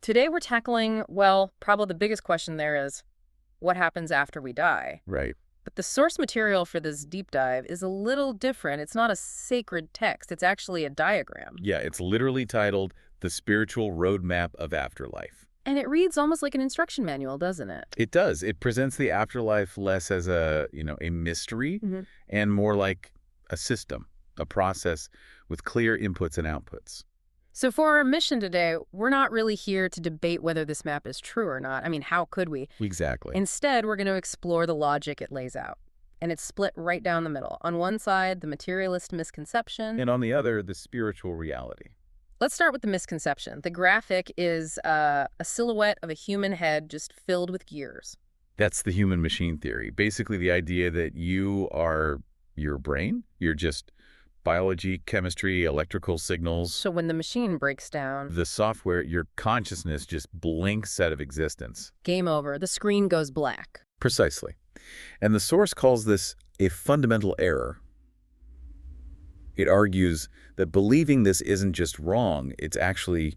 Today we're tackling, well, probably the biggest question there is, what happens after we die? Right. But the source material for this deep dive is a little different. It's not a sacred text. It's actually a diagram. Yeah, it's literally titled The Spiritual Roadmap of Afterlife. And it reads almost like an instruction manual, doesn't it? It does. It presents the afterlife less as a mystery hmm and more like a system, a process with clear inputs and outputs. So for our mission today, we're not really here to debate whether this map is true or not. I mean, how could we? Exactly. Instead, we're going to explore the logic it lays out. And it's split right down the middle. On one side, the materialist misconception. And on the other, the spiritual reality. Let's start with the misconception. The graphic is a silhouette of a human head just filled with gears. That's the human machine theory. Basically, the idea that you are your brain. You're just biology, chemistry, electrical signals. So when the machine breaks down, The software, your consciousness just blinks out of existence. game over, the screen goes black. Precisely. And the source calls this a fundamental error. It argues that believing this isn't just wrong, it's actually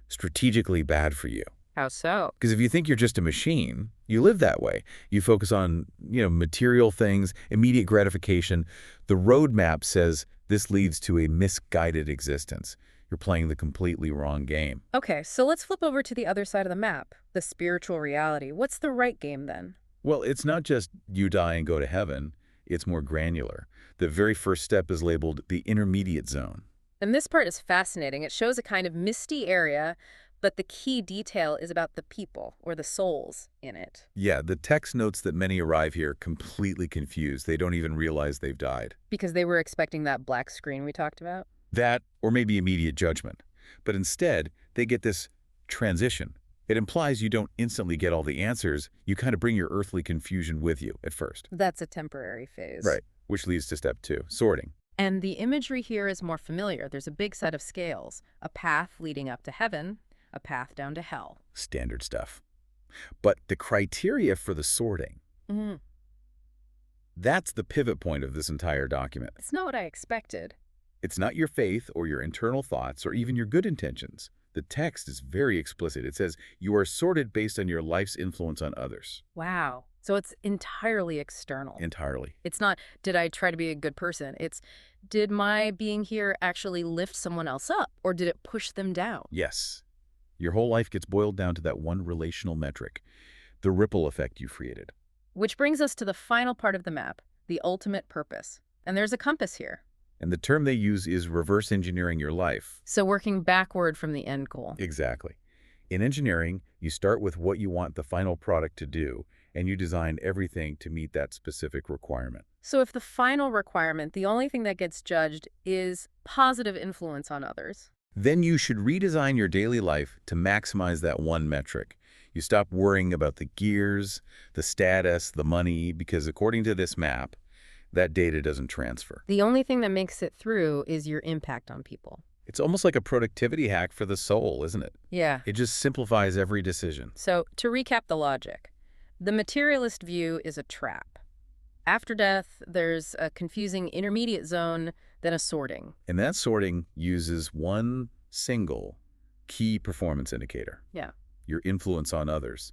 strategically bad for you. How so? Because if you think you're just a machine, you live that way. You focus on, material things, immediate gratification. The roadmap says this leads to a misguided existence. You're playing the completely wrong game. Okay, so let's flip over to the other side of the map, the spiritual reality. What's the right game then? Well, it's not just you die and go to heaven. It's more granular. The very first step is labeled the intermediate zone. And this part is fascinating. It shows a kind of misty area, but the key detail is about the people, or the souls, in it. Yeah, the text notes that many arrive here completely confused. They don't even realize they've died. Because they were expecting that black screen we talked about? That, or maybe immediate judgment. But instead, they get this transition. It implies you don't instantly get all the answers. You kind of bring your earthly confusion with you at first. That's a temporary phase. Right. Which leads to step 2, sorting. And the imagery here is more familiar. There's a big set of scales, a path leading up to heaven, a path down to hell. Standard stuff. But the criteria for the sorting, Mm, that's the pivot point of this entire document. it's not what I expected. It's not your faith or your internal thoughts or even your good intentions. The text is very explicit. It says you are sorted based on your life's influence on others. Wow. So it's entirely external. Entirely. It's not, did I try to be a good person? It's, did my being here actually lift someone else up, or did it push them down? Yes. Your whole life gets boiled down to that one relational metric, the ripple effect you've created. Which brings us to the final part of the map, the ultimate purpose. And there's a compass here. And the term they use is reverse engineering your life. So working backward from the end goal. Exactly. In engineering, you start with what you want the final product to do, and you design everything to meet that specific requirement. So if the final requirement, the only thing that gets judged, is positive influence on others, Then you should redesign your daily life to maximize that one metric. You stop worrying about the gears, the status, the money, because according to this map, that data doesn't transfer. the only thing that makes it through is your impact on people. It's almost like a productivity hack for the soul, isn't it? Yeah. It just simplifies every decision. So to recap the logic, the materialist view is a trap. After death, there's a confusing intermediate zone, then a sorting. And that sorting uses one single key performance indicator, Yeah. your influence on others.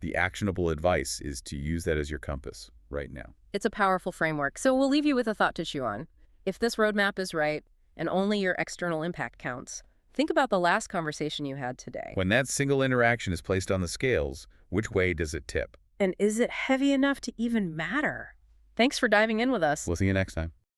The actionable advice is to use that as your compass right now. It's a powerful framework, so we'll leave you with a thought to chew on. If this roadmap is right, and only your external impact counts, think about the last conversation you had today. When that single interaction is placed on the scales, which way does it tip? And is it heavy enough to even matter? Thanks for diving in with us. We'll see you next time.